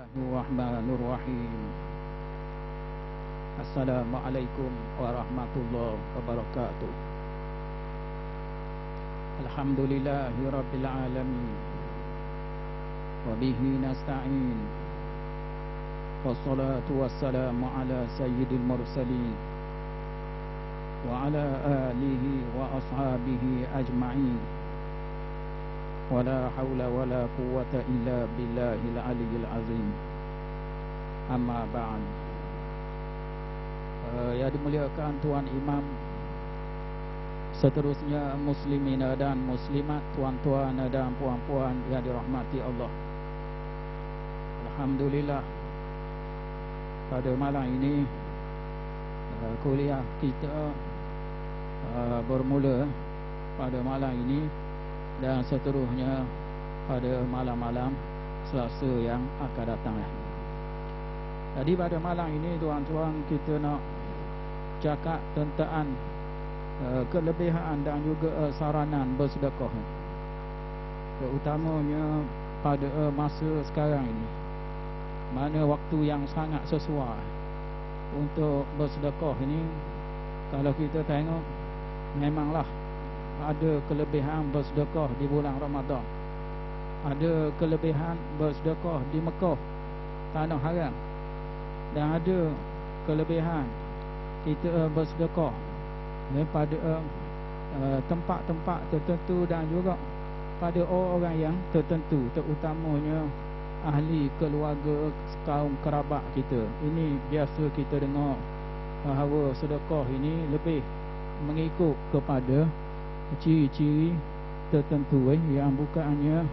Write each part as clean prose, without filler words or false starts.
Bismillahirrahmanirrahim. Assalamualaikum warahmatullahi wabarakatuh. Alhamdulillahirabbil alamin. Wa bihi nasta'in. Wassalatu wassalamu ala sayyidil mursalin wa ala alihi wa ashabihi ajma'in. Wala hawla wala quwwata illa billahil aliyyil azim. Amma ba'd. Yang dimuliakan Tuan Imam, seterusnya muslimin dan muslimat, tuan-tuan dan puan-puan yang dirahmati Allah. Alhamdulillah, pada malam ini kuliah kita bermula pada malam ini dan seterusnya pada malam-malam Selasa yang akan datang. Jadi pada malam ini tuan-tuan, kita nak cakap tentang kelebihan dan juga saranan bersedekah, terutamanya pada masa sekarang ini, mana waktu yang sangat sesuai untuk bersedekah ini. Kalau kita tengok, memanglah ada kelebihan bersedekah di bulan Ramadan, ada kelebihan bersedekah di Mekah, tanah haram, dan ada kelebihan kita bersedekah pada tempat-tempat tertentu dan juga pada orang-orang yang tertentu, terutamanya ahli keluarga kaum kerabat kita. Ini biasa kita dengar bahawa sedekah ini lebih mengikut kepada ciri-ciri tertentu yang bukannya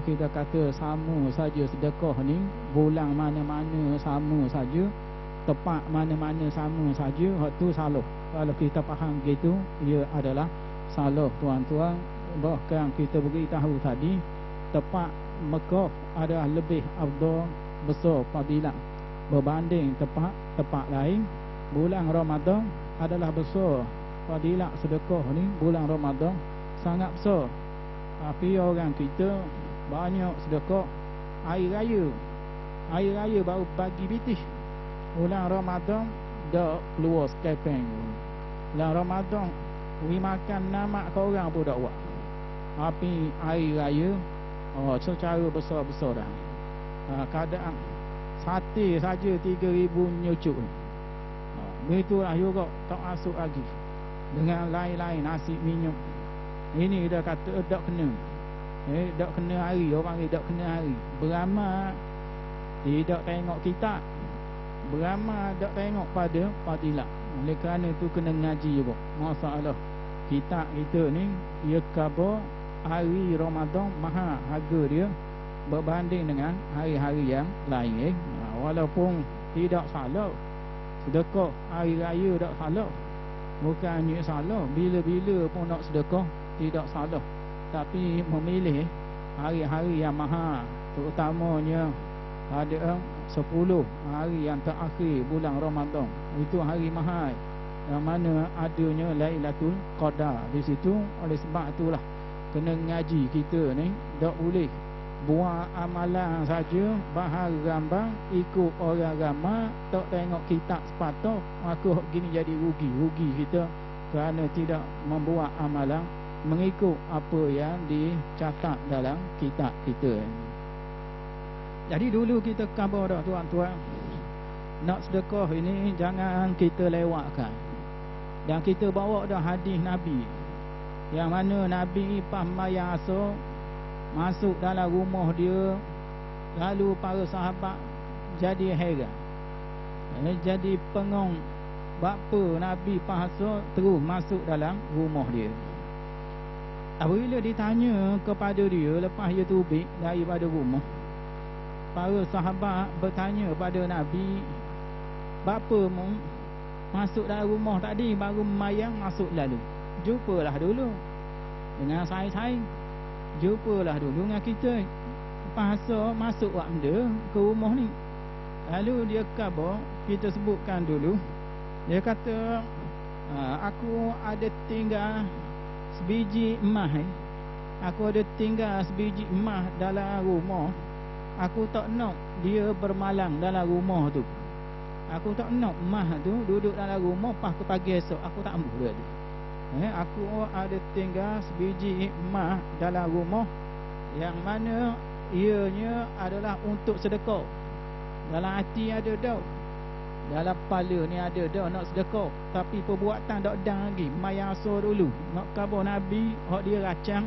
kita kata sama saja sedekah ni, bulan mana-mana sama saja, tempat mana-mana sama saja, itu salah. Kalau kita faham gitu, ia adalah salah tuan-tuan. Bahkan kita beritahu tadi, tempat Mekah adalah lebih afdal, besar fadilat berbanding tempat lain. Bulan Ramadan adalah besar fadilat sedekah ni, bulan Ramadan sangat besar. Tapi orang kita banyak sedekah air raya baru bagi bitih. Bulan Ramadan dah keluar sekepeng. Bulan Ramadan we makan namak ke orang pun tak buat. Tapi air raya secara besar-besar dah. Keadaan sate saja 3,000 nyucuk. Begitulah juga tak masuk lagi dengan lain-lain nasi minyak. Ini dah kata tak kena. Tak kena hari, orang panggil tak kena hari. Beramal tidak tengok kitab, beramal tak tengok pada fadilat. Oleh kerana itu kena ngaji juga. Masalah kitab kita ni, ia khabar hari Ramadan mahal harga dia berbanding dengan hari-hari yang lain. Walaupun tidak salah, sedekah hari raya tak salah, bukannya salah, bila-bila pun nak sedekah tidak salah. Tapi memilih hari-hari yang mahal, terutamanya ada 10 hari yang terakhir bulan Ramadan, itu hari mahal, yang mana adanya Lailatul Qadar di situ. Oleh sebab itulah kena ngaji kita ni, tak boleh buat amalan saja bahar rambang ikut orang ramai, tak tengok kitab sepatah, maka gini jadi rugi kita kerana tidak membuat amalan mengikut apa yang dicatat dalam kitab kita. Jadi dulu kita khabar dah tuan-tuan, nak sedekah ini jangan kita lewatkan. Dan kita bawa dah hadis Nabi, yang mana Nabi pahmayang asal masuk dalam rumah dia, lalu para sahabat jadi heran, jadi pengong, bapa Nabi pasal terus masuk dalam rumah dia. Apabila ditanya kepada dia lepas dia tubik daripada rumah, para sahabat bertanya pada Nabi, bapa mu masuk dalam rumah tadi baru mayang masuk lalu, jumpalah dulu dengan saya, jumpalah dulu dengan kita, pasal masuk wak benda ke rumah ni. Lalu dia khabar, kita sebutkan dulu, dia kata, aku ada tinggal sebiji emas, aku ada tinggal sebiji emas dalam rumah, Aku tak nak dia bermalang dalam rumah tu. Aku tak nak mah tu duduk dalam rumah pas ke pagi esok. Aku tak ambuh dia tu. Aku ada tinggal sebiji emas dalam rumah yang mana ianya adalah untuk sedekah. Dalam hati ada dah, dalam kepala ni ada dah nak sedekah, tapi perbuatan tak dang lagi. Mayasa dulu nak khabar Nabi, hak dia racang,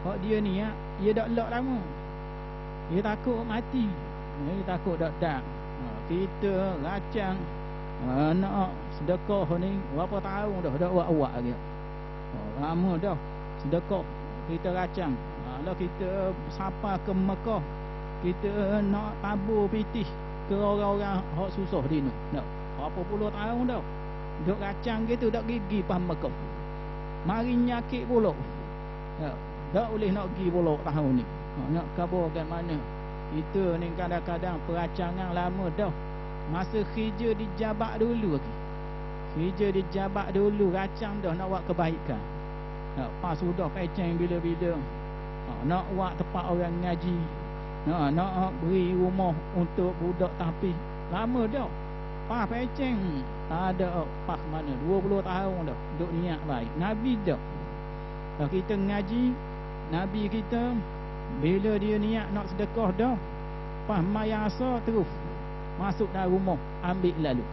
hak dia ni dia dak lak lama. Dia takut mati. Dia takut tak dang. Kita racang nak sedekah ni berapa tahun dah dak buat lagi. Lama dah sedekah kita racang. Kalau kita sampai ke Mekah, kita nak tabur pitih ke orang-orang hak susah di ni. Dak berapa puluh tahun dah duk racang gitu, dak gigi pas Mekah. Mari nyakit pula. Tak boleh nak pergi pula tahun ni. Nak khabar kat mana? Kita ni kadang-kadang peracangan lama dah. Masa kerja di Jabak dulu lagi. Kerja di Jabak dulu racang dah nak buat kebaikan. Pas sudah peceng bila-bila. Nak buat tempat orang ngaji. Nak beri rumah untuk budak tapi lama dah. Pas peceng tak ada pas mana 20 tahun dah duk niat baik. Nabi dah. Kalau kita ngaji, Nabi kita bila dia niat nak sedekah dah, pas mayasa terus masuk dalam rumah, ambil lalu.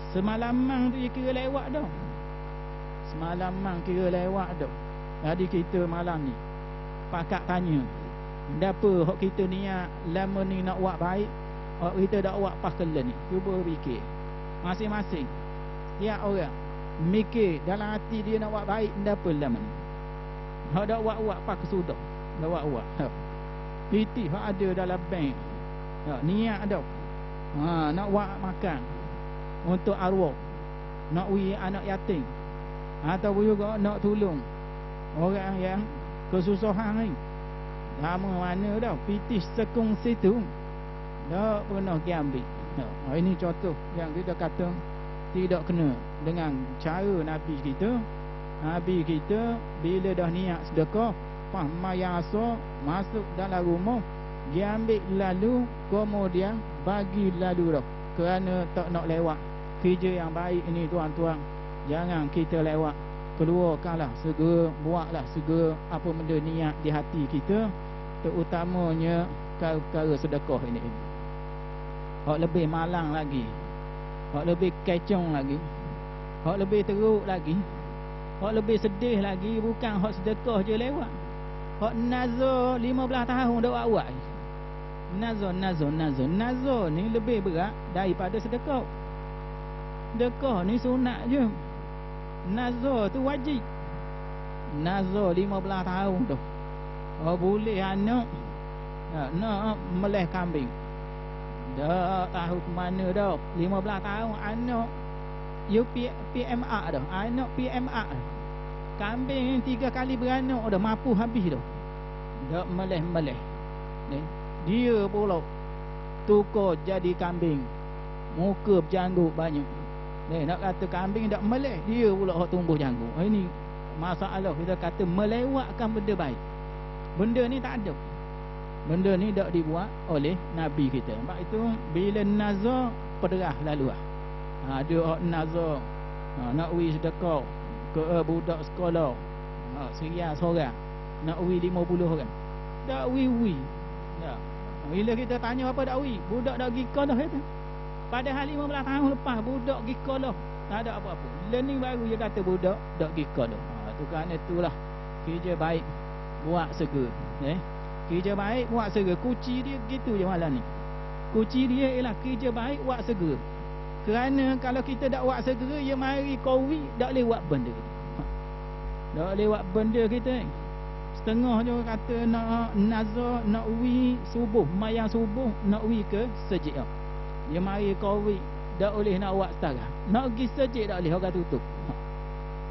Semalaman tu dia kira lewat dah. Semalaman kira lewat dah. Jadi kita malam ni pakak tanya, kenapa hak kita niat lama ni nak buat baik, hak kita dak buat pas kala ni? Cuba fikir. Masing-masing tiap orang mikir dalam hati dia nak buat baik kenapa lama ni. Hak dak buat pas kesudah. Dak buat. Piti hak ada dalam bank. Niat dah. Nak buat makan untuk arwah, nak beri anak yatim, atau juga nak tolong orang yang kesusahan ni. Lama mana dah pitih sekung situ tak pernah diambil. Ini contoh yang kita kata tidak kena dengan cara Nabi kita. Nabi kita bila dah niat sedekah, pas mayasa masuk dalam rumah, dia ambil lalu, kemudian bagi lalu dah. Kerana tak nak lewat kerja yang baik ini tuan-tuan. Jangan kita lewat. Keluarkanlah segera, buatlah segera apa benda niat di hati kita, terutamanya perkara sedekah ini. Hak lebih malang lagi, hak lebih kecong lagi, hak lebih teruk lagi, hak lebih sedih lagi, bukan hak sedekah je lewat. Hak nazar 15 tahun dah buat. Nazar ni lebih berat daripada sedekah. Sedekah ni sunat je. Nazar tu wajib. Nazar 15 tahun tu. Boleh anak nak meleh kambing. Dah tahu ke mana dah. 15 tahun anak PMA dah. Anak PMA. Kambing 3 kali beranak dah mampu habis dah. Dah meleh-meleh. Dia pula tukar jadi kambing. Muka berjanggut banyak. Nak kata kambing tak meleh, dia pula hak tumbuh janggut. Ini masalah kita kata melewatkan benda baik. Benda ni tak ada. Benda ni tak dibuat oleh Nabi kita. Sebab itu bila nazar pederah lalu ada hak nazar nak beri sedekah ke budak sekolah, serial seorang, nak beri 50 orang. Tak beri. Bila kita tanya apa dak beri, budak dak pergi sekolah kata. Padahal 15 tahun lepas budak pergi sekolah, tak ada apa-apa. Learning baru dia kata budak dak pergi sekolah. Tu kerana itulah kerja baik buat segera. Kerja baik buat segera. Kunci dia begitu je malam ni. Kunci dia ialah kerja baik buat segera. Kerana kalau kita tak buat segera, dia mari covid tak boleh buat benda kita. Tak boleh buat benda kita. Setengah je kata nak nazar, nak uwi subuh, mayang subuh, nak uwi ke sejid. Dia mari covid tak boleh nak buat setara. Nak pergi sejid tak boleh, orang tutup.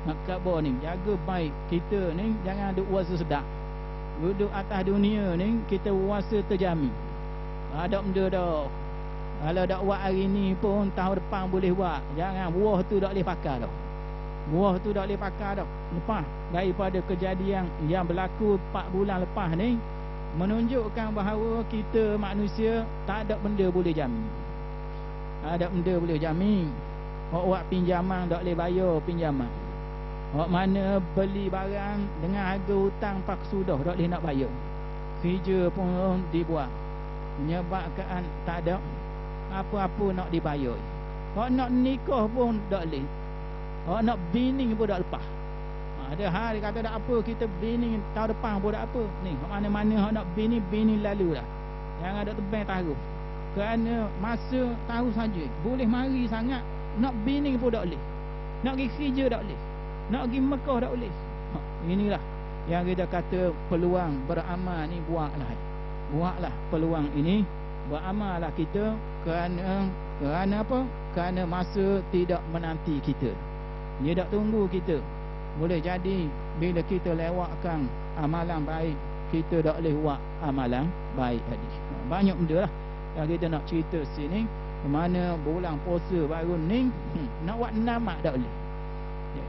Nak khabar ni, jaga baik kita ni, jangan duk puasa sedap. Duduk atas dunia ni kita puasa terjamin. Ada benda dah. Kalau tak buat hari ni pun tahun depan boleh buat. Jangan, buah tu tak boleh pakai dah. Buah tu tak boleh pakai dah. Lepas daripada kejadian yang berlaku 4 bulan lepas ni, menunjukkan bahawa kita manusia tak ada benda boleh jamin. Ada benda boleh jamin. Hak buat pinjaman tak boleh bayar pinjaman. Hak mana beli barang dengan harga hutang paksu dah tak boleh nak bayar. Kerja pun dibuat. Menyebabkan tak ada apa-apa nak dibayar. Hak nak nikah pun tak boleh. Hak nak bini pun tak lepas. Ada hal dia kata tak apa, kita bini tahun depan pun tak apa. Ni mana-mana hak nak bini lalu dah. Yang ada tebang taruh. Kerana masa tahu saja boleh mari sangat, nak bini pun tak boleh. Nak pergi kerja tak boleh. Nak pergi Mekah tak boleh. Inilah yang kita kata peluang beramal ni, buatlah peluang ini, beramallah kita kerana apa? Kerana masa tidak menanti kita. Dia tak tunggu kita. Boleh jadi bila kita lewatkan amalan baik, kita tak boleh buat amalan baik tadi. Banyak benda lah yang kita nak cerita sini. Mana bulan puasa baru ni, nak buat namak tak boleh.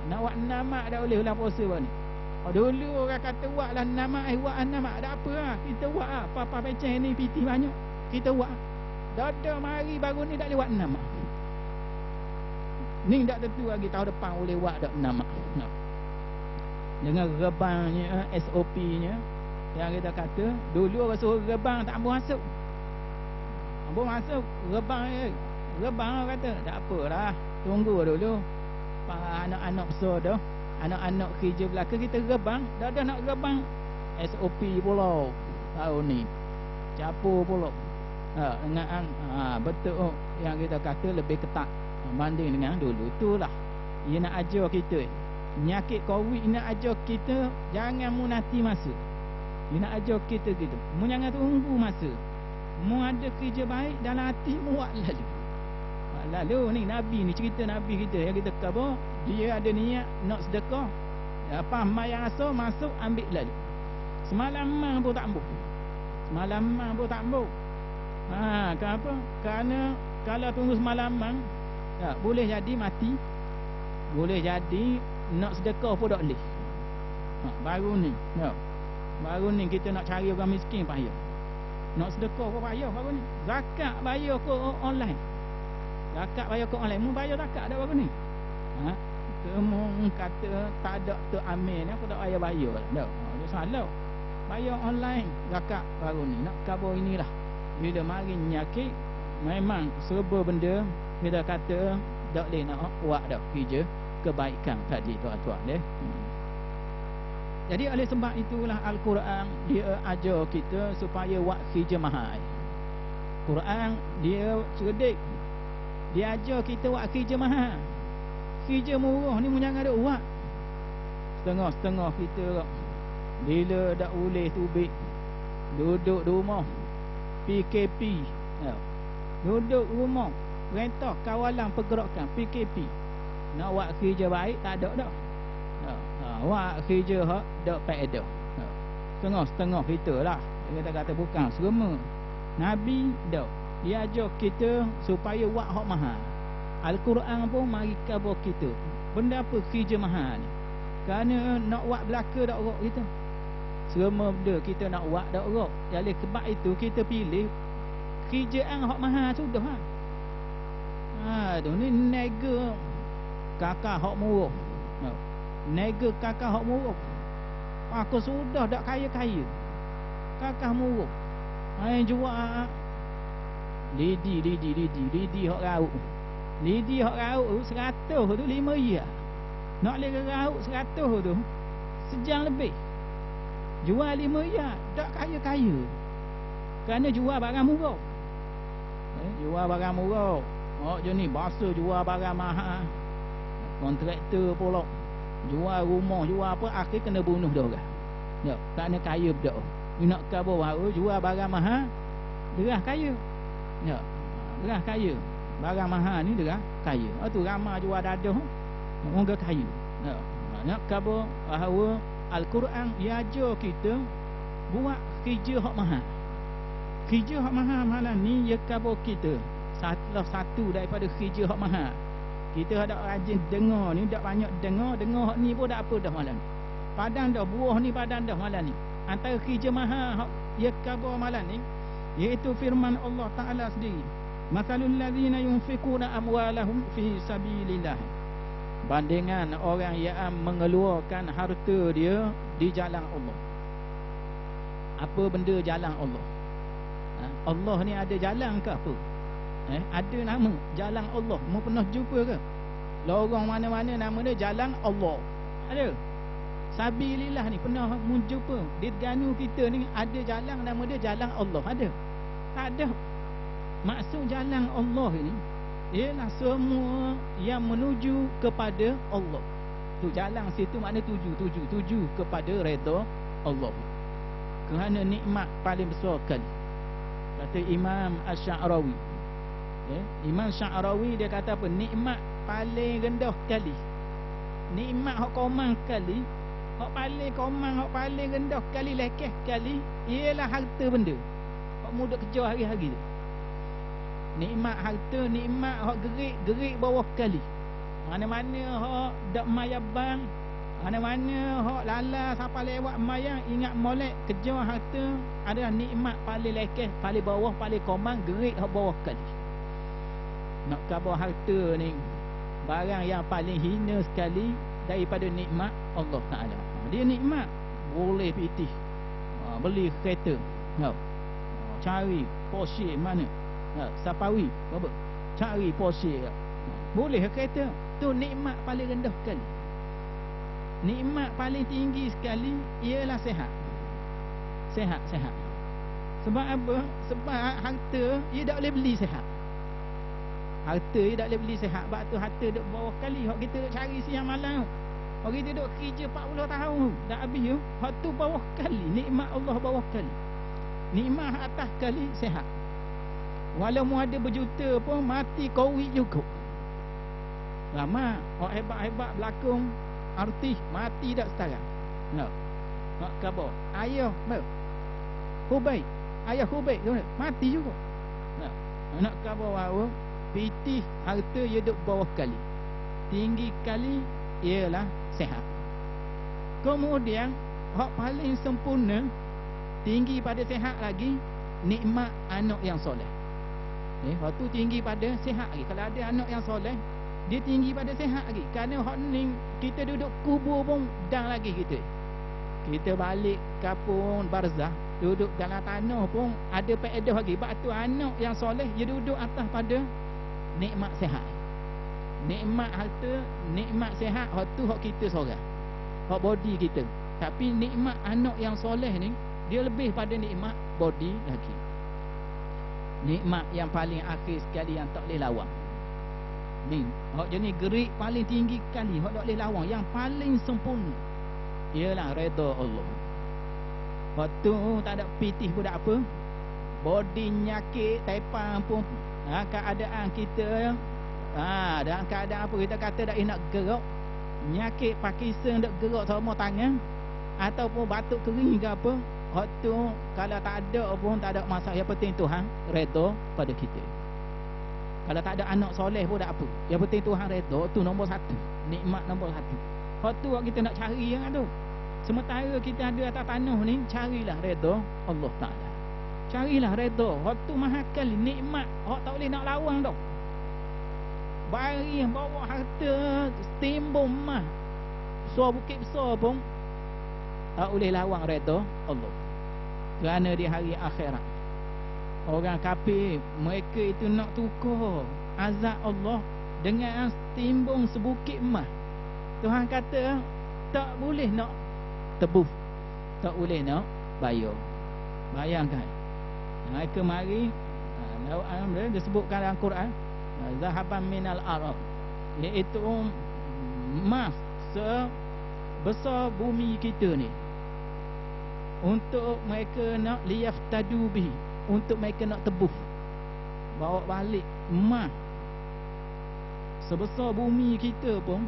Nak buat namak tak boleh bulan puasa baru ni. Dulu orang kata buatlah namak, buat namak tak apa lah. Kita buat lah. Papa pecah ni piti banyak, kita buat. Dada mari baru ni tak boleh buat namak. Ni tak tentu lagi tahun depan boleh buat tak namak. Dengan rebangnya, SOP-nya yang kita kata, dulu orang suruh rebang tak ambil masuk. Ambil masuk, rebang orang kata, tak apalah, tunggu dulu. Para anak-anak besar dah, anak-anak kerja belakang kita rebang, dah nak rebang SOP pula tahun ni. Capur pula. Dengan betul yang kita kata lebih ketat banding dengan dulu. Itulah ia nak ajar kita. Penyakit COVID nak ajar kita jangan munati masa. Dia nak ajar kita gitu. Mu jangan tunggu masa. Mu ada kerja baik dalam hati mu buat lalu. Lalu ni Nabi ni, cerita Nabi kita yang kita kata dia ada niat nak sedekah. Apa mayang asal masuk ambil lalu. Semalaman pun tak ambil. Semalaman pun tak ambil. Kenapa? Kerana kalau tunggu semalaman boleh jadi mati. Boleh jadi nak sedekah pun tak boleh. Baru ni baru ni kita nak cari orang miskin payah. Nak sedekah pun payah baru ni. Zakat bayar ke online. Zakat bayar ke online. Mu bayar zakat dah baru ni. Kamu kata tak ada teramin, aku tak payah bayar dah. Dia salah. Bayar online zakat baru ni. Nak cover inilah. Bila mari nyakit, memang serba benda kita kata tak boleh nak buat dah kerja kebaikan tadi tuan-tuan ya. Jadi oleh sebab itulah Al-Quran dia ajar kita supaya buat kerja mahal. Quran dia cerdik. Dia ajar kita buat kerja mahal. Kerja murah ni jangan ada buat. Setengah-setengah kita bila dak boleh tubik duduk di rumah PKP. Duduk rumah perintah kawalan pergerakan PKP. Nak buat kerja baik tak ada dah. Buat kerja hak dak faedah. Setengah-setengah kita lah. Kita kata bukan semua. Nabi dak. Dia ajar kita supaya buat hak mahal. Al-Quran pun mari khabar kita. Benda apa kerja mahal ni? Kerana nak buat belaka dak rok kita. Semua benda kita nak buat dak rok. Oleh sebab itu kita pilih kerjaan hak mahal sudah ha. Tu ni nega kakak hak murah. Nega kakak hak murah. Aku sudah dak kaya-kaya. Kakak murah. Hai jual lidi hak rauk. Lidi hak rauk 100 tu 5 ya. Nak le rauk 100 tu sejam lebih. Jual 5 ya, dak kaya-kaya. Kerana jual barang murah. Jual barang murah. Je ni bahasa jual barang mahal. Kontraktor pula jual rumah, jual apa, akhir kena bunuh dah orang. Ya, kerana kaya bedak. Ni nak khabar baru jual barang mahal, derah kaya. Ya, derah kaya. Barang mahal ni derah kaya. Tu ramai jual dadah, orang kaya. Ya, nak khabar bahawa Al-Quran ia ajar kita buat kerja hak mahal. Kerja hak mahal malam ni ia khabar kita. Salah satu daripada kerja hak mahal. Kita ada rajin dengar ni, tak banyak dengar hak ni pun tak apa dah malam. Padang dah buah ni, padang dah malam ni. Antara kerja mahal hak ia kabur amalan ni, iaitu firman Allah Ta'ala sendiri, masalul ladzina yunfikuna amwalahum fi sabilillah, bandingan orang yang mengeluarkan harta dia di jalan Allah. Apa benda jalan Allah? Allah ni ada jalan ke apa? Ada nama jalan Allah, mu pernah jumpa ke? Lorong mana-mana nama dia jalan Allah, ada? Sabilillah ni pernah mu jumpa? Di Terengganu kita ni ada jalan nama dia jalan Allah, ada? Tak ada. Maksud jalan Allah ini ialah semua yang menuju kepada Allah. Tu jalan situ makna tuju kepada redha Allah. Kerana nikmat paling besar kali. Kata Imam Asy'arawi. Imam Sy'arawi dia kata apa? Nikmat paling rendah kali. Nikmat hak komang kali, hak paling komang, hak paling rendah kali, lekeh kali, ialah harta benda. Hak mudah kerja hari-hari tu. Nikmat harta, nikmat hak gerik bawah kali. Mana-mana hak dak mayabang, mana-mana hak lala siapa lewat mayang ingat molek kerja harta, adalah nikmat paling lekeh, paling bawah, paling komang, gerik hak bawah kali. Nak khabar harta ni barang yang paling hina sekali daripada nikmat Allah Ta'ala. Dia nikmat boleh pitih, beli kereta, cari Porsche mana, Sapawi apa, cari Porsche, boleh kereta. Tu nikmat paling rendah sekali. Nikmat paling tinggi sekali ialah sehat. Sehat. Sebab apa? Sebab harta ia tak boleh beli sehat. Harta dia tak boleh beli sehat. Sebab tu harta duk bawah kali. Hak kita duk cari siang malam, hak kita duk kerja 40 tahun tak habis tu. Hak tu bawah kali. Nikmat Allah bawah kali. Nikmat atas kali sehat. Walau mu ada berjuta pun mati covid juga. Lama hak hebat-hebat berlakon artis mati tak sekarang. Hak khabar ayah Hubei, ayah Hubei mati juga. Nak khabar bahawa pitih harta ia duk bawah kali. Tinggi kali ialah sehat. Kemudian hak paling sempurna, tinggi pada sehat lagi, nikmat anak yang soleh. Hak tu tinggi pada sehat lagi. Kalau ada anak yang soleh, dia tinggi pada sehat lagi. Kerana hak ni kita duduk kubur pun dah lagi kita. Kita balik kampung barzah, duduk dalam tanah pun ada faedah lagi. Sebab tu anak yang soleh dia duduk atas pada nikmat sehat. Nikmat harta, nikmat sehat, hak tu hak kita seorang, hak body kita. Tapi nikmat anak yang soleh ni dia lebih pada nikmat body lagi. Nikmat yang paling akhir sekali yang tak boleh lawan ni, hak jenis gerik paling tinggi sekali, hak tak boleh lawan, yang paling sempurna ialah redha Allah. Hak tu tak ada pitih pun tak apa. Body nyakit, taipang pun, keadaan kita dalam keadaan apa, kita kata dah nak gerak, nyakit Parkinson dak gerak sama tangan, ataupun batuk kering ke apa, hak tu kalau tak ada pun tak ada masalah. Yang penting Tuhan redha pada kita. Kalau tak ada anak soleh pun tak apa, yang penting Tuhan redha. Tu nombor satu, nikmat nombor satu. Hak tu hak kita nak cari yang ada. Sementara kita ada atas tanah ni, carilah redha Allah Ta'ala. Carilah redha. Hak tu mahal kali, nikmat hak tak boleh nak lawan dah. Bari bawa harta timbul mah suar bukit besar pun tak boleh lawan redha Allah. Kerana di hari akhirat, orang kafir mereka itu nak tukar azab Allah dengan timbung sebukit emas. Tuhan kata tak boleh nak tebus, tak boleh nak bayar. Bayangkan mereka mari, disebutkan dalam Quran, zahaban minal arab, iaitu emas sebesar bumi kita ni, untuk mereka nak liyaftadu bihi, untuk mereka nak tebus, bawa balik emas sebesar bumi kita pun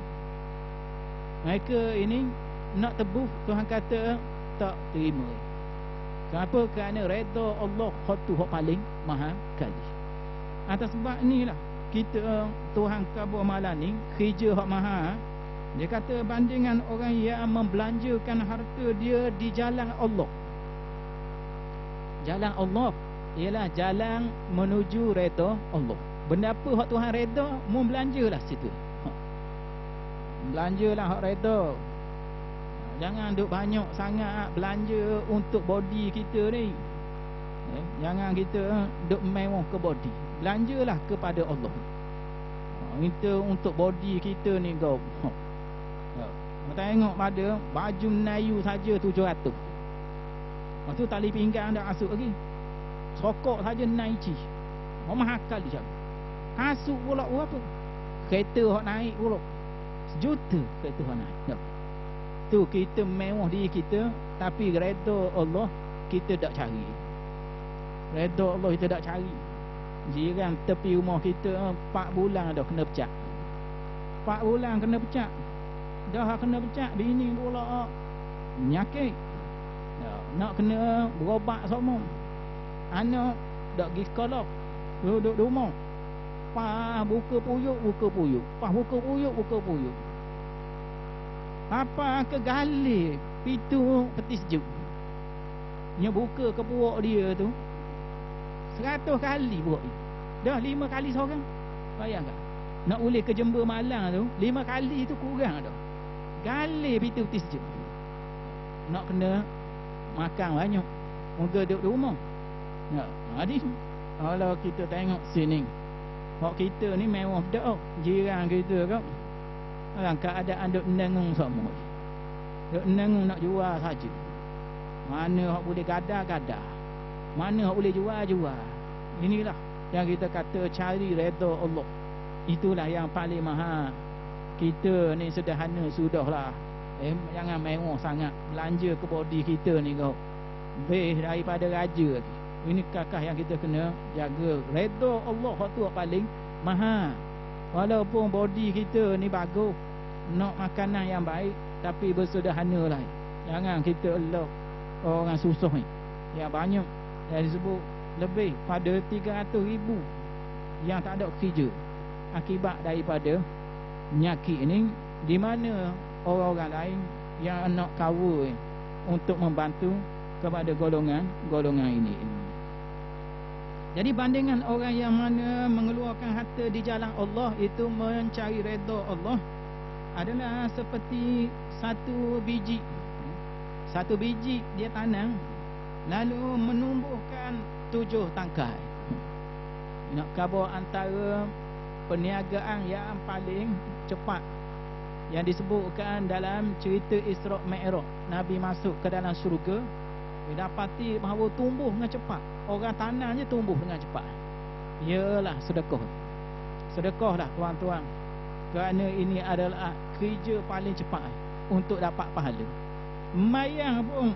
mereka ini nak tebus. Tuhan kata tak terima. Kenapa? Kerana redha Allah tu hak paling mahal kali. Atas sebab inilah kita Tuhan kabur malam ni kerja hak mahal. Dia kata bandingan orang yang membelanjakan harta dia di jalan Allah, Jalan Allah ialah jalan menuju redha Allah. Benda apa hak Tuhan redha, mu belanjalah situ. Belanjalah hak redha. Jangan duk banyak sangat belanja untuk body kita ni. Jangan kita duk mewah ke body. Belanjalah kepada Allah. Kita untuk body kita ni kau. Tengok pada baju Melayu saja 700. Lepas tu tali pinggang dah asuk lagi. Sokok saja 9 inci. Mahal kali jap. Kasut pula berapa? Kereta hok naik pula 1 juta kereta hok naik. Jap. Tu kita mewah diri kita, tapi redha Allah kita tak cari. Redha Allah kita tak cari. Jiran tepi rumah kita 4 bulan dah kena pecat. 4 bulan kena pecat. Dah kena pecat, bini pula nyakit. Nak kena berobat semua. Anak dak pergi sekolah, duduk rumah. Pas buka puyuk. Pas buka puyuk. Apa ke gali pintu peti sejuk. Nya buka ke puak dia tu 100 kali buat dia. Dah 5 kali seorang. Bayang tak? Nak boleh ke Jember Malang tu 5 kali tu kurang dah. Gali pintu peti sejuk. Nak kena makan banyak. Moga duduk di rumah. Ya, jadi kalau kita tengok sini, hak kita ni mewah dak. Jiran kita kau dalam keadaan duk nengung semua. Duk nengung nak jual saja. Mana hak boleh gadar-gadar. Mana hak boleh jual. Inilah yang kita kata cari redha Allah. Itulah yang paling mahal. Kita ni sederhana sudahlah. Jangan mewah sangat. Belanja ke body kita ni kau. Lebih daripada raja lagi. Ini kakak yang kita kena jaga. Redha Allah hak tu paling mahal. Walaupun body kita ni bagus, nak makanan yang baik, tapi bersederhana lah. Jangan kita elok orang susah ni. Yang banyak yang disebut lebih pada 300,000 yang tak ada kerja akibat daripada penyakit ini, di mana orang-orang lain yang nak kawal untuk membantu kepada golongan ini. Jadi bandingan orang yang mana mengeluarkan harta di jalan Allah itu mencari redha Allah adalah seperti satu biji dia tanam lalu menumbuhkan 7 tangkai. Nak khabar antara perniagaan yang paling cepat yang disebutkan dalam cerita Isra' Mi'raj. Nabi masuk ke dalam syurga, dia dapati bahawa tumbuh dengan cepat. Orang tanamnya tumbuh dengan cepat. Ialah sedekah. Sedekahlah tuan-tuan. Kerana ini adalah kerja paling cepat untuk dapat pahala. Mayang pun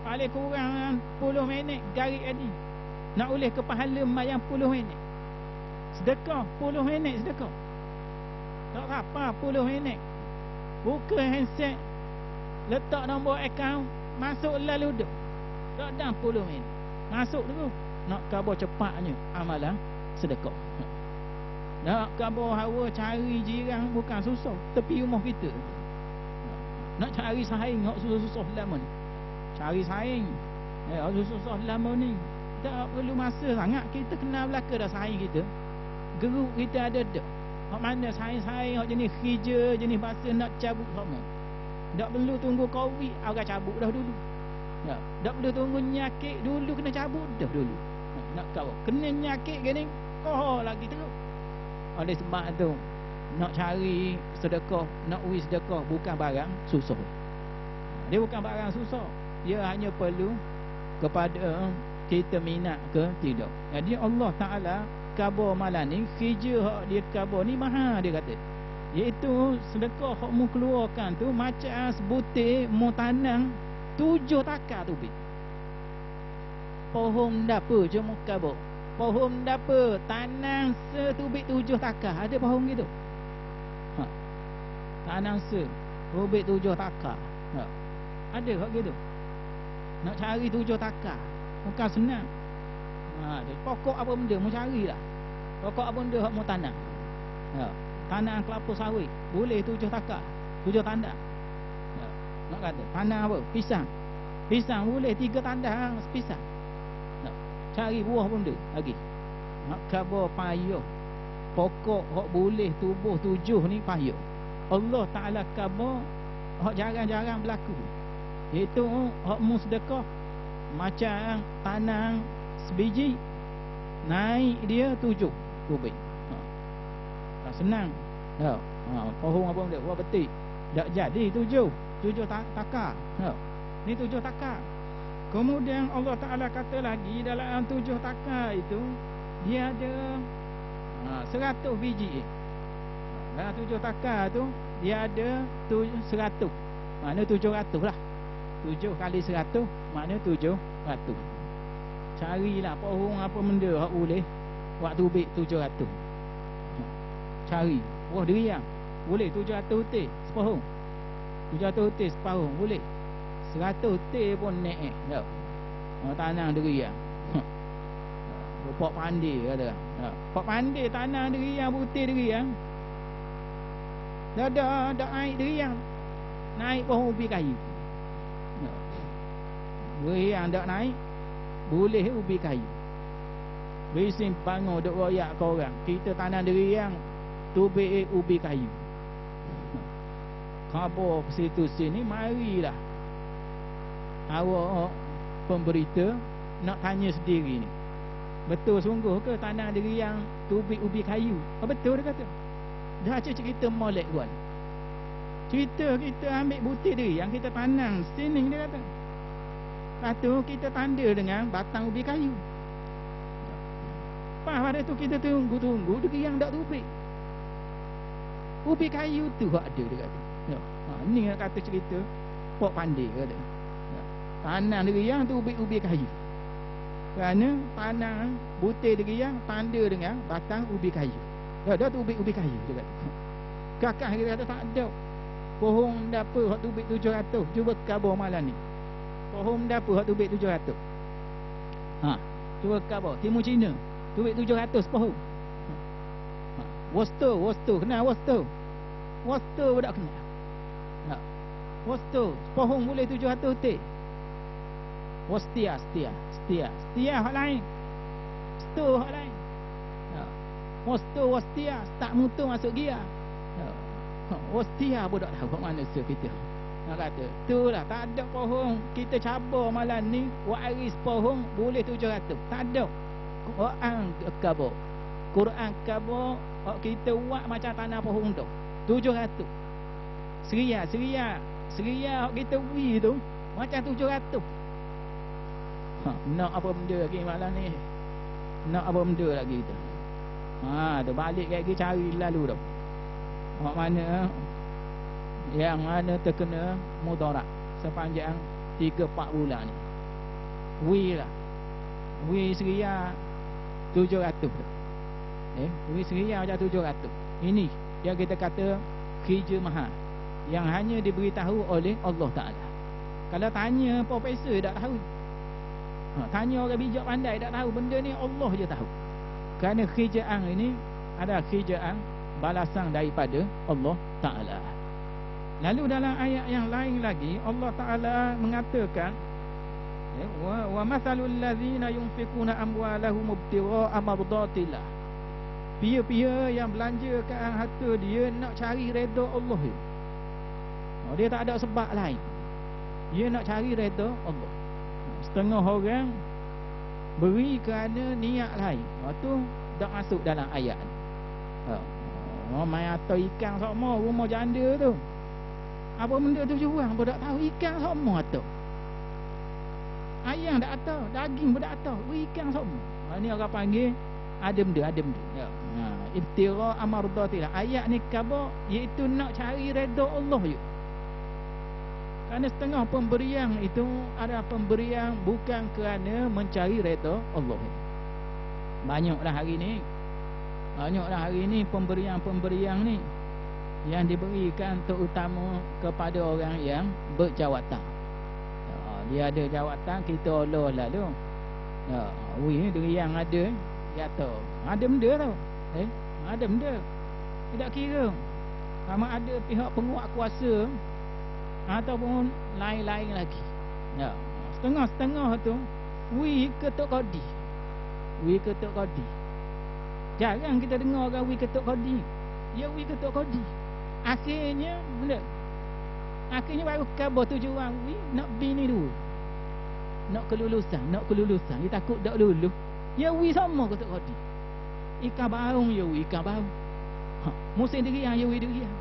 paling kurang 10 minit garik tadi. Nak boleh ke pahala mayang 10 minit. Sedekah 10 minit sedekah. Tak apa 10 minit. Buka handset, letak nombor akaun, masuk lalu duduk. Tak dah 10 minit. Masuk dulu. Nak khabar cepatnya amalan sedekah. Nak khabar hawa cari jiran bukan susah, tepi rumah kita. Nak cari saing hak susah-susah lama ni. Cari saing. Hak susah lama ni. Tak perlu masa sangat, kita kenal belaka dah saing kita. Geruk kita ada dak. Hak mana saing-saing hak jenis kerja, jenis bahasa nak cabut sama. Tak perlu tunggu Covid, orang cabut dah dulu. Ya, tak perlu tunggu nyakit dulu, kena cabut dah dulu. Nak kau kena nyakit gini, koh lagi teruk. Oleh sebab tu, nak cari sedekah, nak uji sedekah bukan barang susah. Dia bukan barang susah. Dia hanya perlu kepada kita minat ke tidak. Jadi Allah Ta'ala khabar malam ni, kerja hak dia khabar ni mahal dia kata. Iaitu sedekah hak mu keluarkan tu macam sebutir mu tanam 7 takar tu bit. Pohon dapur cuma khabar. Pohon dapur tanam setubit 7 takar. Ada pohon gitu? Tanam setubit 7 takar. Ada hak gitu? Nak cari 7 takar bukan senang. Pokok apa benda mu carilah. Pokok apa benda hak mu tanam. Tanam kelapa sawit boleh 7 takar, 7 tandak. Nak kata tanam apa? Pisang. Pisang boleh 3 tandak pisang. cari buah pun dia lagi. Hak khabar payah. Pokok hak boleh tubuh 7 ni payah. Allah Taala khabar hak jarang-jarang berlaku. Iaitu hak musdaqah macam tanang sebiji naik dia 7 kubik. Tak senang. Ya. Pohon apa benda buat betik. Tak jadi 7 takar. Ya. Ni 7 takar. Kemudian Allah Taala kata lagi dalam 7 takar itu dia ada 100 biji. Dalam 7 takar tu dia ada 100. Makna 700 lah. 7 kali 100 makna 700. Carilah pohon apa benda hak boleh buat tubik 700. Cari buah durian boleh 700 utir sepohong. 700 utir sepohong boleh. 100 utir pun naik tak. Tanah durian. Pok pandai kata. Pok pandai tanah durian putih durian. Dah naik durian. Naik pohon ubi kayu. Durian dak naik boleh ubi kayu. Bising bangun duk royak ke orang. Kita tanah durian tubik ubi kayu. Khabar situ sini marilah awak pemberita nak tanya sendiri ni. Betul sungguh ke tanah durian tubik ubi kayu? Betul dia kata. Dah cerita molek tuan. Cerita kita ambil butir durian kita tanam sini dia kata. Lepas tu kita tanda dengan batang ubi kayu. Pada tu kita tunggu durian tak tubik. Ubi kayu tu hak ada dia kata. Ni kata cerita pok pandai kata. Tanam durian tu ubi kayu. Kerana tanam butir durian tanda dengan batang ubi kayu. Dah tu ubi kayu dia kata. Kakak kita kata tak ada. Pohon dapa hak tubik 700. Cuba khabar malam ni. Pohon dapa hak tubik 700. Cuba khabar Timur Cina tubik 700 pohon. Wosto kenal wosto. Wosto pun tak kenal. Wosto pohon boleh 700 utir. Setia hak lain. Sto hak lain. Wastia tak mutu masuk gia. Wastia pun tak tahu hak mana kita. Nak kata itulah tak ada pohon kita cabar malam ni waris pohon boleh 700. Tak ada. Quran khabar kita buat macam tanah pohon tu 700. Seria kita beri tu macam 700. Nak apa benda lagi malam ni? Nak apa benda lagi kita? Tu balik lagi cari lalu tu. Mak mana yang mana terkena mudarat sepanjang 3-4 bulan ni. Wi seria 700. Wi seria macam 700. Ini yang kita kata kerja mahal yang hanya diberitahu oleh Allah Ta'ala. Kalau tanya profesor tak tahu. Tanya orang bijak pandai tak tahu. Benda ni Allah je tahu. Kerana kerjaan ini adalah kerjaan balasan daripada Allah Ta'ala. Lalu dalam ayat yang lain lagi Allah Ta'ala mengatakan wa mathalul ladzina yunfikuna amwalahum ibtigha'a mardatillah. Pia-pia yang belanjakan harta dia nak cari redha Allah. Dia tak ada sebab lain. Dia nak cari redha Allah. Setengah orang beri kerana niat lain. Itu tak masuk dalam ayat. Main atau ikan sama rumah janda tu. Apa benda tu jual pun tak tahu. Ikan sama tu. Ayam tak tahu, daging pun tak tahu. Ikan sama. Ni orang panggil ada benda. Ibtira amardatillah. Ayat ni khabar iaitu nak cari redha Allah je. Kerana setengah pemberian itu adalah pemberian bukan kerana mencari redha Allah. Banyaklah hari ni pemberian ni yang diberikan terutama kepada orang yang berjawatan. Dia ada jawatan, kita Allah lalu. Durian ada, jatuh. Ada benda tau. Ada benda. Tidak kira sama ada pihak penguat kuasa ataupun lain-lain lagi. Setengah-setengah tu ketuk kodi. wi ketuk kodi. Jarang kita dengar orang wi ketuk kodi. Ya wi ketuk kodi. Akhirnya benda. Akhirnya baru khabar tujuan wi nak bini dulu. Nak kelulusan. Dia takut tak lulus. Ya wi sama ketuk kodi. Ikan baung ya wi ikan baung. Musim deriang ya wi deriang.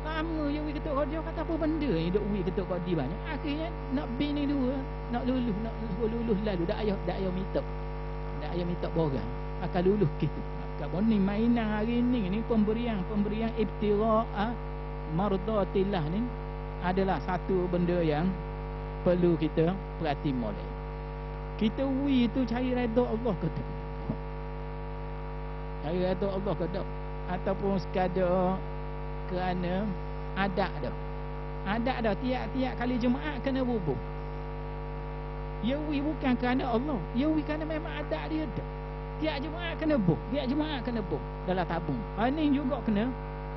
Lama ya wi ketuk kodi kata apa benda ni duk wi ketuk kodi banyak. Akhirnya nak bini dua, nak lulus lalu dak ayah minta. Dak ayah minta borang. Akan lulus gitu. Kamu ni mainan hari ni pemberian ibtira'a mardatillah ni adalah satu benda yang perlu kita perhati molek. Kita wi tu cari redha Allah ke tak? Cari redha Allah ke tak? Ataupun sekadar kerana adat dah tiap-tiap kali Jumaat kena bubuh. Ya wi bukan kerana Allah, ya wi kerana memang adat dia dah. Tiap Jumaat kena buh dalam tabung. Ini juga kena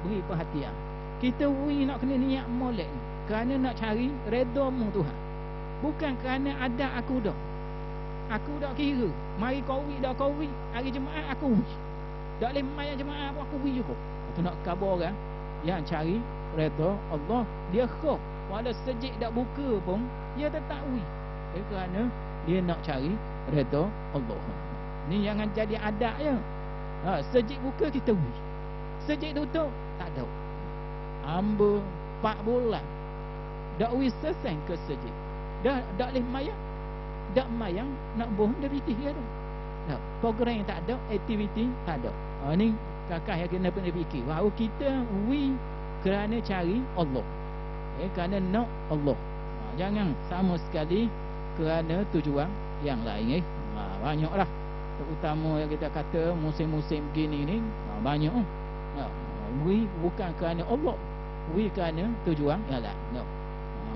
beri perhatian. Kita wi nak kena niat molek ni kerana nak cari redha-Mu Tuhan. Bukan kerana adat aku dah. Aku dah kira, mari kau wi dah kau wi, hari Jumaat aku wi. Tak boleh main Jumaat pun aku wi juga. Itu nak khabar orang yang cari redha Allah, dia khuf walau sejik dak buka pun dia tetap wi. Kerana dia nak cari redha Allah. Ni jangan jadi adat je. Sejik buka kita wi. Sejik tutup tak ada. Hamba 4 bulan dak wi seseng ke sejik. Dah dak boleh mayang. Dak mayang nak bohong dari dia dah. Dah program tak ada, aktiviti tak ada. Ni kakak yang kena fikir. Bahawa kita wi kerana cari Allah. Kerana nak Allah. Jangan sama sekali kerana tujuan yang lain. Banyaklah. Terutama yang kita kata musim-musim begini ni banyak. Wi bukan kerana Allah. Wi kerana tujuan yang lain.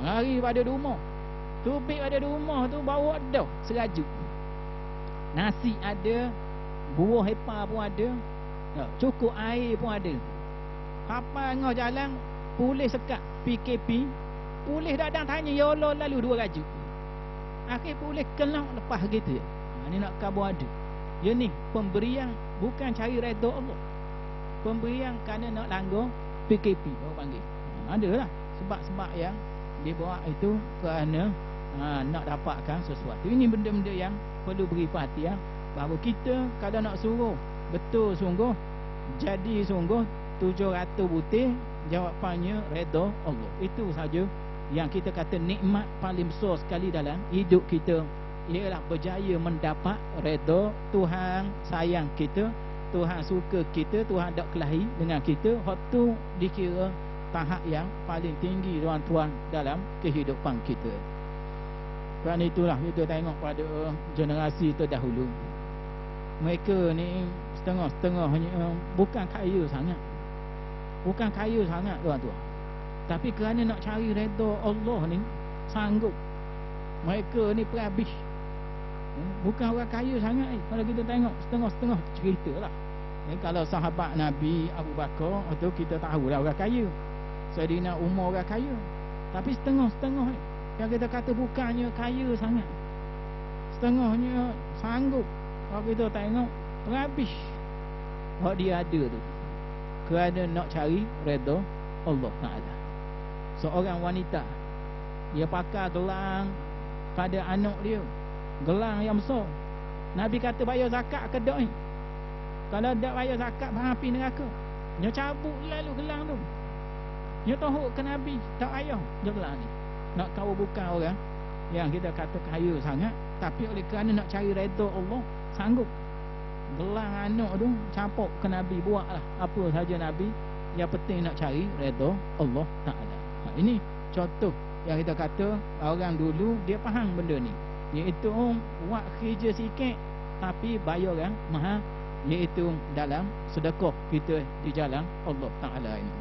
Hari pada rumah. Tubik pada rumah tu bawa dah seraju. Nasi ada, buah hepa pun ada, cukup air pun ada. Kapal ngah jalan, polis sekat PKP, polis datang tanya ya Allah lalu 2 raju. Akhir polis kelak lepas gitu. Ni nak khabar ada. Ya ni pemberian bukan cari redha Allah. Pemberian kerana nak langgar PKP orang panggil. Adalah sebab-sebab yang dibuat itu kerana nak dapatkan sesuatu. Ini benda-benda yang perlu beri perhatian. Bahawa kita kalau nak suruh betul sungguh, jadi sungguh 700 butir, jawapannya redha Allah. Itu saja yang kita kata nikmat paling besar sekali dalam hidup kita, ialah berjaya mendapat redha Tuhan. Sayang kita, Tuhan suka kita, Tuhan tak kelahi dengan kita. Hak tu dikira tahap yang paling tinggi tuan-tuan dalam kehidupan kita. Kerana itulah kita tengok pada generasi terdahulu, mereka ni setengah-setengahnya bukan kaya sangat. Bukan kaya sangat tuan-tuan, tapi kerana nak cari redha Allah ni sanggup. Mereka ni perhabis. Bukan orang kaya sangat ni. Kalau kita tengok setengah-setengah cerita lah. Kalau sahabat Nabi Abu Bakar itu kita tahulah orang kaya. Saidina Umar orang kaya. Tapi setengah-setengah ni yang kita kata bukannya kaya sangat, setengahnya sanggup. Kalau kita tengok perhabis hak dia ada tu kerana nak cari redha Allah Ta'ala. Seorang wanita, dia pakai gelang pada anak dia, gelang yang besar. Nabi kata bayar zakat ke tak ni? Kalau tak bayar zakat api neraka. Dia cabut lalu gelang tu. Dia tahu ke Nabi tak payah gelang ni. Nak kau bukan orang yang kita kata kaya sangat, tapi oleh kerana nak cari redha Allah sanggup. Gelang anak tu campur ke Nabi, buatlah apa saja Nabi, yang penting nak cari redha Allah Ta'ala. Ini contoh yang kita kata orang dulu dia faham benda ni, iaitu buat kerja sikit tapi bayaran mahal, iaitu dalam sedekah kita di jalan Allah Ta'ala ini.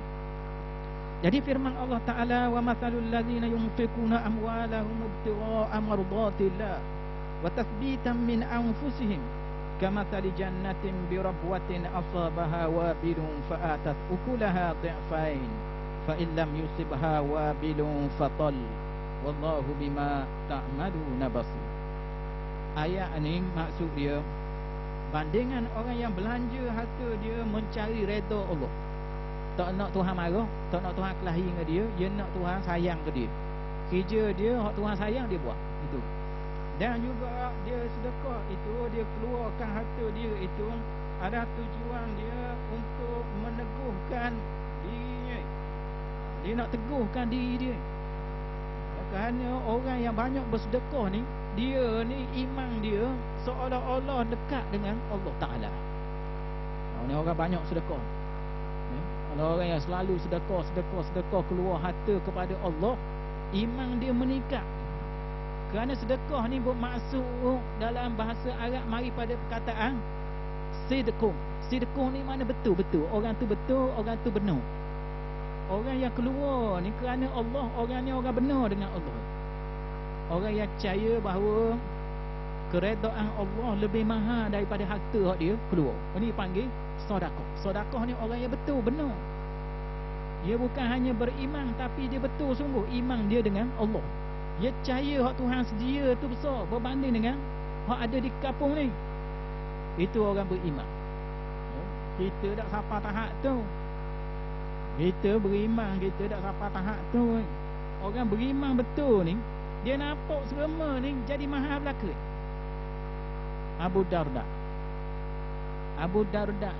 Jadi firman Allah Ta'ala, wa mathalul ladzina yunfiquna amwalahum ibtigha'a mardatillah wa tathbitan min anfusihim kamathali jannatin bi rabwatin asabaha wabilun fa'atat ukulaha dhi'fain fa in lam yusibha wabilun fatal wallahu bima ta'maluna basir. Ayat ni maksud dia Bandingan orang yang belanja harta dia mencari redha Allah. Tak nak Tuhan marah, tak nak Tuhan kelahi dengan dia nak Tuhan sayang ke dia. Kerja dia hak Tuhan sayang dia buat. Itu. Dan juga dia sedekah itu, dia keluarkan harta dia itu ada tujuan dia untuk meneguhkan dirinya. Dia nak teguhkan diri dia. Kerana orang yang banyak bersedekah ni, dia ni iman dia seolah-olah dekat dengan Allah Ta'ala. Ni orang banyak sedekah. Kalau orang yang selalu sedekah keluar harta kepada Allah, iman dia meningkat. Kerana sedekah ni bermaksud dalam bahasa Arab mari pada perkataan sidqum. Sidqum ni mana betul-betul. Orang tu betul, orang tu benar. Orang yang keluar ni kerana Allah, orang ni orang benar dengan Allah. Orang yang percaya bahawa keredaan Allah lebih mahal daripada harta yang dia keluar. Ini panggil sedekah. Sedekah ni orang yang betul, benar. Dia bukan hanya beriman, tapi dia betul sungguh iman dia dengan Allah. Dia percaya hak Tuhan sedia tu besar berbanding dengan hak ada di kampung ni. Itu orang beriman. Kita tak sampai tahap tu. Kita beriman, kita tak sampai tahap tu. Orang beriman betul ni, dia nampak selama ni jadi mahal belaka. Abu Darda. Abu Darda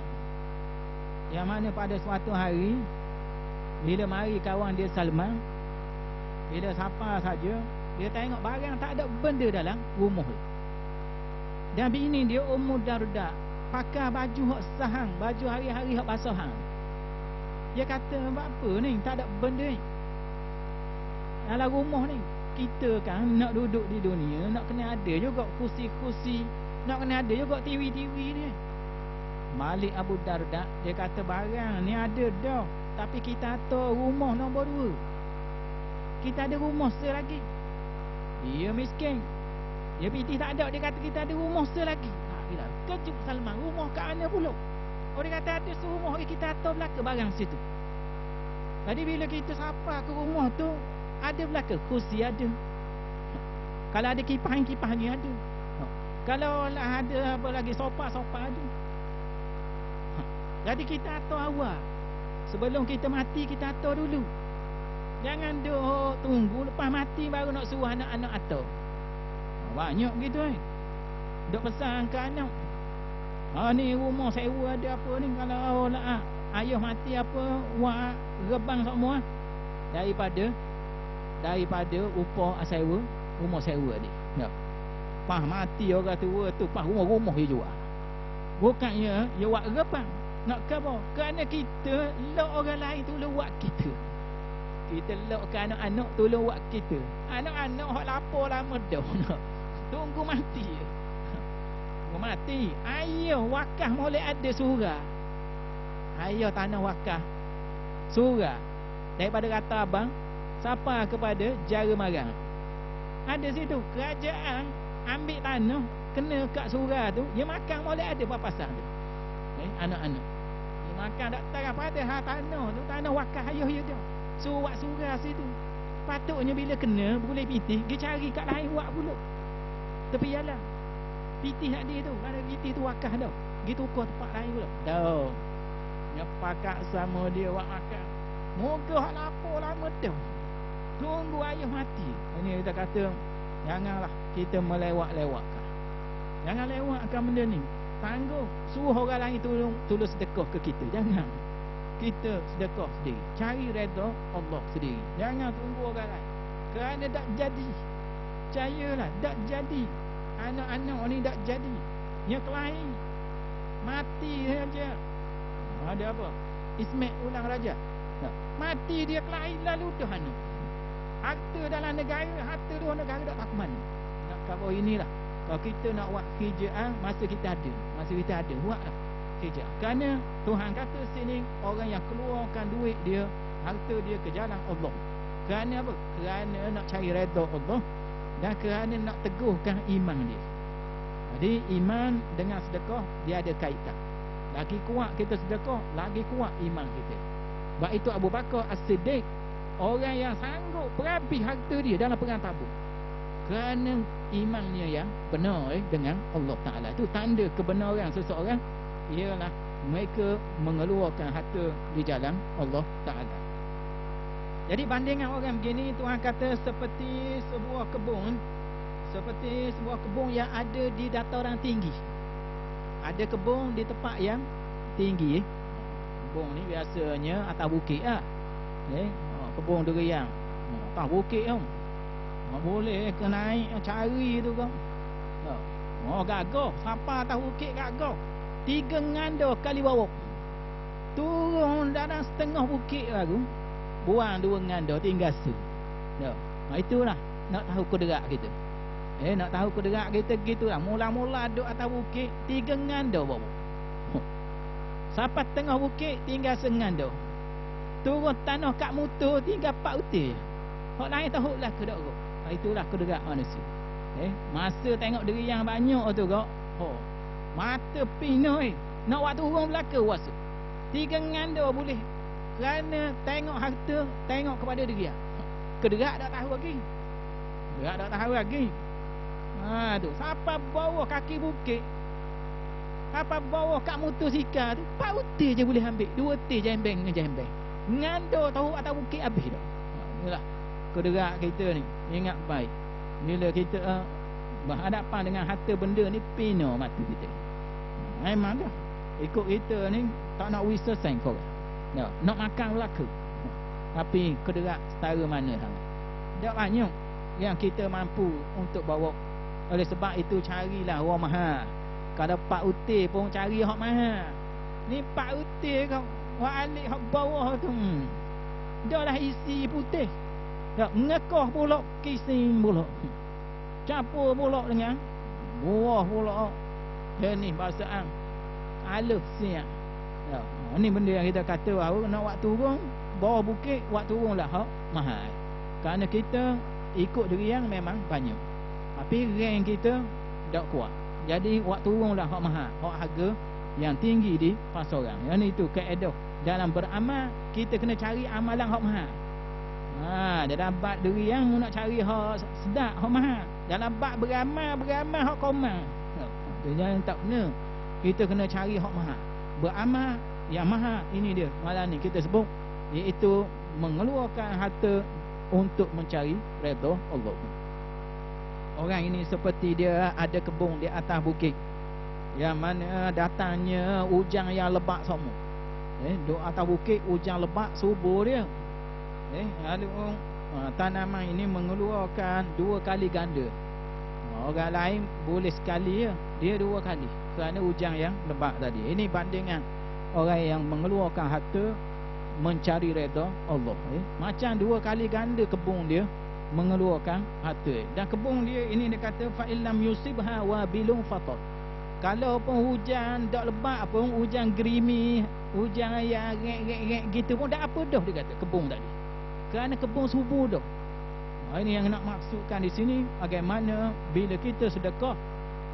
yang mana pada suatu hari bila mari kawan dia Salman, bila siapa saja dia tengok barang tak ada benda dalam rumah dia. Dan bini dia Ummu Darda pakai baju hak sahang, baju hari-hari hak basahan. Dia kata, buat apa ni? Tak ada benda ni dalam rumah ni. Kita kan nak duduk di dunia, nak kena ada juga kursi-kursi, nak kena ada juga TV-TV ni. Malik Abu Darda, dia kata barang ni ada dah, tapi kita atur rumah nombor 2. Kita ada rumah selagi. Dia miskin, dia piti tak ada. Dia kata kita ada rumah selagi. Kejut Salman, rumah kat mana pula? Oh, dia kata ada serumah kita atur belaka barang situ. Jadi bila kita sapa ke rumah tu, ada belaka kursi ada. Kalau ada kipas ni ada. Kalau lah ada apa lagi sofa ada. Jadi kita atur awal. Sebelum kita mati kita atur dulu. Jangan duk tunggu lepas mati baru nak suruh anak-anak atur. Banyak begitu kan. Duk pesan ke anak. Ni rumah sewa ada apa ni, kalau lah ayah mati apa wak rebang semua daripada upah sewa, rumah sewa ni. Ya. Pah mati orang tua tu, pah rumah dia jual. Bukannya dia wak rebang. Nak ke apa? Kerana kita lok orang lain tolong wak kita. Kita lok ke anak-anak tolong wak kita. Anak-anak hak lapar lama dah. Tunggu mati. Mati, ayah wakaf boleh ada surah. Ayah tanah wakaf surah daripada kata abang siapa kepada jara marang. Ada situ kerajaan ambil tanah kena kat surah tu, dia makan boleh ada papasan tu. Anak-anak dia makan tak tahu pada tanah tu, tanah wakaf ayah dia dah. Suruh buat surah situ. Patutnya bila kena boleh pitih, dia cari kat lain buat pula. Tepi jalan. Pitih nak dia tu, mana pitih tu wakaf dah. Gitu kau tempat lain pula. Dah. Dia pakat sama dia buat makan. Moga hak lapar lama dah. Tunggu ayah mati. Ini kita kata, janganlah kita melewat-lewatkan. Jangan lewatkan benda ni. Tangguh. Suruh orang lain tolong sedekah ke kita. Jangan. Kita sedekah sendiri. Cari redha Allah sendiri. Jangan tunggu orang lain. Kerana tak jadi. Percayalah, tak jadi. Anak-anak ni tak jadi. Yang lain mati saja. Ada apa? Ismail ulang raja. Mati dia kelain lalu dah anak. Harta dalam negara, harta luar negara tak tahu mana. Nak kau inilah. Kalau kita nak buat kerjaan, masa kita ada, buatlah kerja. Kerana Tuhan kata sini orang yang keluarkan duit dia, harta dia ke jalan Allah. Kerana apa? Kerana nak cari redha Allah. Dan kerana nak teguhkan iman dia. Jadi iman dengan sedekah dia ada kaitan. Lagi kuat kita sedekah, lagi kuat iman kita. Sebab itu Abu Bakar As-Siddiq, orang yang sanggup berhabis harta dia dalam perang Tabuk. Kerana imannya yang benar dengan Allah Ta'ala. Itu tanda kebenaran seseorang, ialah mereka mengeluarkan harta di jalan Allah Ta'ala. Jadi bandingan orang begini, Tuhan kata seperti sebuah kebun, seperti sebuah kebun yang ada di dataran tinggi. Ada kebun di tempat yang tinggi. Kebun ni biasanya atas bukit lah. Kebun durian atas bukit kan. Boleh ke naik cari tu kan. Gagah. Sampai atas bukit gagah. 3 nganda kali bawah. Turun dalam setengah bukit lagu. Buang 2 nganda tinggal su. Itulah nak tahu kuderat kita. Nak tahu kuderat kita gitulah. Mula-mula duduk atas bukit 3 nganda bawah. Sampai tengah bukit tinggal senganda. Turun tanah kat mutu tinggal 4 utir. Hak lain tahu lah kedok. Itulah kuderat manusia. Masa tengok diri yang banyak tu kok. Mata pinoi. Nak buat turun belaka wasa. 3 nganda boleh. Kerana tengok harta, tengok kepada diri. Kederak tak tahu lagi. Kederak tak tahu lagi. Tu sampai bawah kaki bukit. Sampai bawah kat motosikal tu 4 utir je boleh ambil. 2 utir jembeng dengan jembeng. Nganda tahu atas bukit habis dah. Inilah kederak kita ni. Ingat baik. Bila kita berhadapan dengan harta benda ni, pina mata kita. Memang dah. Ikut kita ni tak nak wisa sen korang. Nak makan belaka. Tapi kederak setara mana sangat. Tak banyak yang kita mampu untuk bawa. Oleh sebab itu carilah orang mahal. Kalau 4 utir pun cari hak mahal. Ni 4 utir kau wak alik hak bawah tu. Dah lah isi putih. Dah ngekoh pulak kising pulak. Campur pulak dengan buah pulak. Ni bahasaan alif siap. Ini benda yang kita kata bahawa nak buat turun bawah bukit, buat turunlah hak mahal. Kerana kita ikut diri yang memang banyak. Tapi rank kita tak kuat. Jadi buat turunlah hak mahal, hak harga yang tinggi di pasaran. Yang itu kaedah. Dalam beramal, kita kena cari amalan hak mahal. Dalam bab diri yang nak cari hak sedap, hak mahal. Dalam bab beramal hak komang. Jangan tak benar. Kita kena cari hak mahal. Beramal yang mahal, ini dia malam ni kita sebut, iaitu mengeluarkan harta untuk mencari redha Allah. Orang ini seperti dia ada kebun di atas bukit, yang mana datangnya hujan yang lebat semua. Duduk atas bukit, hujan lebat subur dia. Tanaman ini mengeluarkan 2 kali ganda. Orang lain boleh sekali, dia 2 kali kerana hujan yang lebat tadi. Ini bandingan orang yang mengeluarkan harta mencari redha Allah. Macam 2 kali ganda kebun dia mengeluarkan harta. Dan kebun dia ini dia kata fa illam yusibha wabilun fatat. Kalau pun hujan tak lebat pun, hujan gerimi, hujan yang rek gitu pun tak apa dah, dia kata kebun tadi. Kerana kebun subur dah. Ini yang nak maksudkan di sini, bagaimana bila kita sedekah,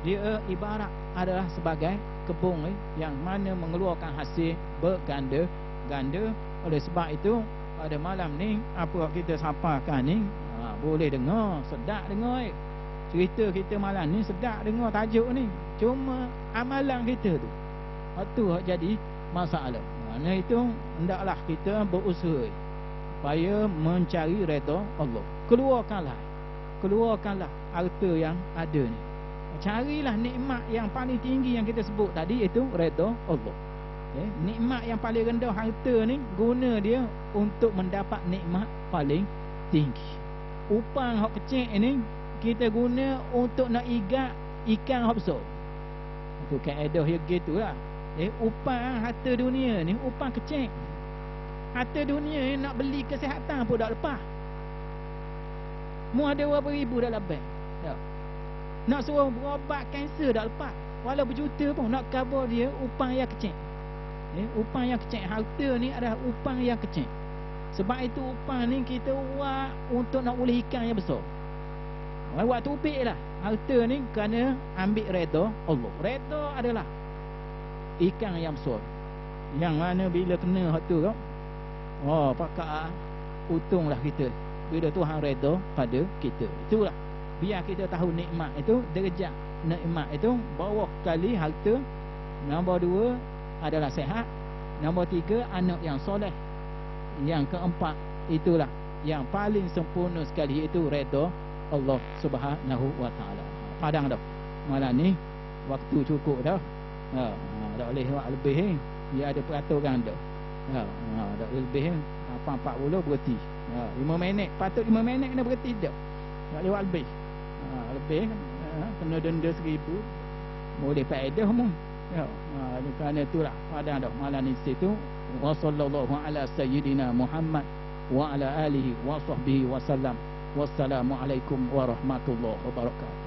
dia ibarat adalah sebagai kebun yang mana mengeluarkan hasil berganda-ganda. Oleh sebab itu pada malam ni apa kita sampaikan ni, boleh dengar, sedap dengar. Cerita kita malam ni sedap dengar tajuk ni. Cuma amalan kita tu, itu jadi masalah. Kerana itu hendaklah kita berusaha supaya mencari redha Allah. Keluarkanlah harta yang ada ni. Carilah nikmat yang paling tinggi yang kita sebut tadi, iaitu redha Allah. Nikmat yang paling rendah harta ni, guna dia untuk mendapat nikmat paling tinggi. Upang hak kecil ni kita guna untuk nak igat ikan hak besar. Itu kaedah dia gitulah. Upang harta dunia ni upang kecil. Harta dunia ni nak beli kesihatan pun tak lepas. Mu ada berapa ribu dalam bank. Nak suruh berobat kanser tak lepas. Walau berjuta pun nak cover dia, upang yang kecil. Upang yang kecil. Harta ni adalah upang yang kecil. Sebab itu upang ni kita buat untuk nak boleh ikan yang besar. Buat tubik lah. Harta ni kerana ambil redha Allah. Redha adalah ikan yang besar, yang mana bila kena harta kau, pakak untunglah kita bila Tuhan redha pada kita. Itulah biar kita tahu nikmat itu, derajat nikmat itu bawah kali harta. Nombor 2 adalah sehat. Nombor 3 anak yang soleh. Yang keempat itulah yang paling sempurna sekali, itu redha Allah Subhanahu wa taala. Padang dah. Malam ni waktu cukup dah. Tak boleh buat lebih. Dia ada peraturan dah. Tak boleh lebih. 40 berhenti. 5 minit. Patut 5 minit kena berhenti dah. Tak boleh buat lebih. Lebih kena denda 1000. Boleh faedah mu. Kerana itulah padang dah malam ni situ. Wa sallallahu ala sayyidina Muhammad wa ala alihi wa sahbihi wa sallam. Wassalamualaikum warahmatullahi wabarakatuh.